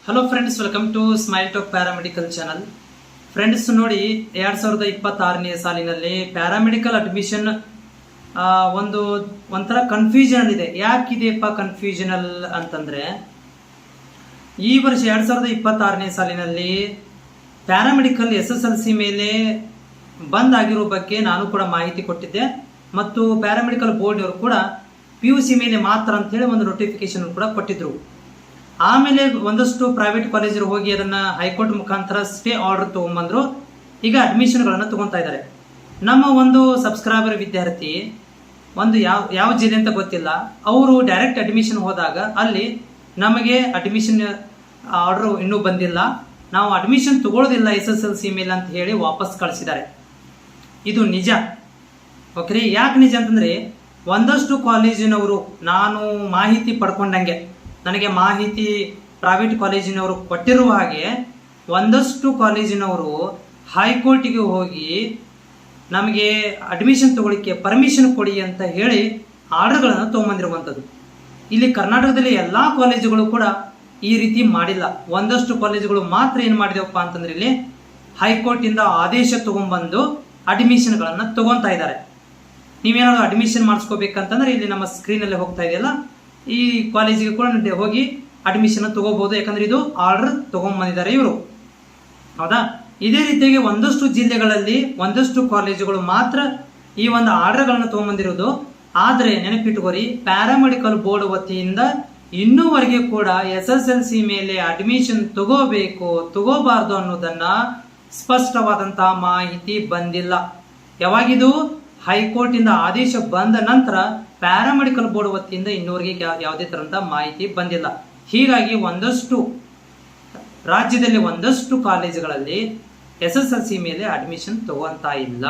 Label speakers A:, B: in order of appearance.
A: Hello friends, welcome to Smile Talk paramedical channel. Friends ನೋಡಿ, 2026ನೇ ಸಾಲಿನಲ್ಲಿ ಪ್ಯಾರಾಮೆಡಿಕಲ್ ಅಡ್ಮಿಷನ್ ಒಂಥರ ಕನ್ಫ್ಯೂಷನ್ ಇದೆ. ಯಾಕಿದೆಯಪ್ಪ ಕನ್ಫ್ಯೂಷನಲ್ ಅಂತಂದ್ರೆ, ಈ ವರ್ಷ 2026ನೇ ಸಾಲಿನಲ್ಲಿ ಪ್ಯಾರಾಮೆಡಿಕಲ್ SSLC ಮೇಲೆ ಬಂದ್ ಆಗಿರೋ ಬಗ್ಗೆ ನಾನು ಕೂಡ ಮಾಹಿತಿ ಕೊಟ್ಟಿದ್ದೆ. ಮತ್ತು ಪ್ಯಾರಾಮೆಡಿಕಲ್ ಬೋರ್ಡ್ ಅವರು ಕೂಡ PUC ಮೇಲೆ ಮಾತ್ರ ಅಂತ ಹೇಳಿ ಒಂದು ನೋಟಿಫಿಕೇಶನ್ ಕೂಡ ಕೊಟ್ಟಿದ್ರು. ಆಮೇಲೆ ಒಂದಷ್ಟು ಪ್ರೈವೇಟ್ ಕಾಲೇಜರು ಹೋಗಿ ಅದನ್ನ ಹೈಕೋರ್ಟ್ ಮುಖಾಂತರ ಸ್ಟೇ ಆರ್ಡರ್ ತಗೊಂಡ್ಬಂದ್ರು. ಈಗ ಅಡ್ಮಿಷನ್ಗಳನ್ನು ತಗೊಂತಾ ಇದ್ದಾರೆ. ನಮ್ಮ ಒಂದು ಸಬ್ಸ್ಕ್ರೈಬರ್ ವಿದ್ಯಾರ್ಥಿ ಒಂದು ಯಾವ ಜಿಲ್ಲೆ ಅಂತ ಗೊತ್ತಿಲ್ಲ, ಅವರು ಡೈರೆಕ್ಟ್ ಅಡ್ಮಿಷನ್ ಹೋದಾಗ ಅಲ್ಲಿ ನಮಗೆ ಅಡ್ಮಿಷನ್ ಆರ್ಡರ್ ಇನ್ನೂ ಬಂದಿಲ್ಲ, ನಾವು ಅಡ್ಮಿಷನ್ ತಗೊಳ್ಳೋದಿಲ್ಲ SSLC ಮೇಲೆ ಅಂತ ಹೇಳಿ ವಾಪಸ್ ಕಳಿಸಿದ್ದಾರೆ. ಇದು ನಿಜ. ಓಕೆ ರೀ, ಯಾಕೆ ನಿಜ ಅಂತಂದ್ರೆ, ಒಂದಷ್ಟು ಕಾಲೇಜಿನವರು ನಾನು ಮಾಹಿತಿ ಪಡ್ಕೊಂಡಂಗೆ, ನನಗೆ ಮಾಹಿತಿ ಪ್ರೈವೇಟ್ ಕಾಲೇಜಿನವರು ಕೊಟ್ಟಿರುವ ಹಾಗೆ ಒಂದಷ್ಟು ಕಾಲೇಜಿನವರು ಹೈಕೋರ್ಟಿಗೆ ಹೋಗಿ ನಮಗೆ ಅಡ್ಮಿಷನ್ ತಗೊಳ್ಳಿಕ್ಕೆ ಪರ್ಮಿಷನ್ ಕೊಡಿ ಅಂತ ಹೇಳಿ ಆರ್ಡರ್ಗಳನ್ನು ತೊಗೊಂಬಂದಿರುವಂಥದ್ದು. ಇಲ್ಲಿ ಕರ್ನಾಟಕದಲ್ಲಿ ಎಲ್ಲ ಕಾಲೇಜುಗಳು ಕೂಡ ಈ ರೀತಿ ಮಾಡಿಲ್ಲ. ಒಂದಷ್ಟು ಕಾಲೇಜುಗಳು ಮಾತ್ರ ಏನು ಮಾಡಿದೆವಪ್ಪ ಅಂತಂದ್ರೆ, ಇಲ್ಲಿ ಹೈಕೋರ್ಟ್ ಇಂದ ಆದೇಶ ತಗೊಂಡ್ಬಂದು ಅಡ್ಮಿಷನ್ಗಳನ್ನು ತಗೊಂತಾ ಇದ್ದಾರೆ. ನೀವೇನಾದ್ರು ಅಡ್ಮಿಷನ್ ಮಾಡಿಸ್ಕೋಬೇಕಂತಂದ್ರೆ ಇಲ್ಲಿ ನಮ್ಮ ಸ್ಕ್ರೀನಲ್ಲಿ ಹೋಗ್ತಾ ಇದೆಯಲ್ಲ, ಈ ಕಾಲೇಜಿಗೆ ಕೂಡ ಹೋಗಿ ಅಡ್ಮಿಷನ್ ತಗೋಬಹುದು. ಯಾಕಂದ್ರೆ ಇದು ಆರ್ಡರ್ ತಗೊಂಡ್ಬಂದಿದ್ದಾರೆ ಇವರು, ಹೌದಾ. ಇದೇ ರೀತಿಯಾಗಿ ಒಂದಷ್ಟು ಜಿಲ್ಲೆಗಳಲ್ಲಿ ಒಂದಷ್ಟು ಕಾಲೇಜುಗಳು ಮಾತ್ರ ಈ ಒಂದು ಆರ್ಡರ್ಗಳನ್ನು ತಗೊಂಡ್ಬಂದಿರೋದು. ಆದ್ರೆ ನೆನಪಿಟ್ಟುಕೋರಿ, ಪ್ಯಾರಾಮೆಡಿಕಲ್ ಬೋರ್ಡ್ ವತಿಯಿಂದ ಇನ್ನೂವರೆಗೆ ಕೂಡ SSLC ಮೇಲೆ ಅಡ್ಮಿಷನ್ ತಗೋಬೇಕು ತಗೋಬಾರ್ದು ಅನ್ನೋದನ್ನ ಸ್ಪಷ್ಟವಾದಂತಹ ಮಾಹಿತಿ ಬಂದಿಲ್ಲ. ಯಾವಾಗಿದು ಹೈಕೋರ್ಟ್ ಇಂದ ಆದೇಶ ಬಂದ ನಂತರ ಪ್ಯಾರಾಮೆಡಿಕಲ್ ಬೋರ್ಡ್ ವತಿಯಿಂದ ಇನ್ನೂವರೆಗೆ ಯಾವುದೇ ತರಂತ ಮಾಹಿತಿ ಬಂದಿಲ್ಲ. ಹೀಗಾಗಿ ಒಂದಷ್ಟು ರಾಜ್ಯದಲ್ಲಿ ಒಂದಷ್ಟು ಕಾಲೇಜುಗಳಲ್ಲಿ SSLC ಮೇಲೆ ಅಡ್ಮಿಷನ್ ತಗೊಂತಾ ಇಲ್ಲ.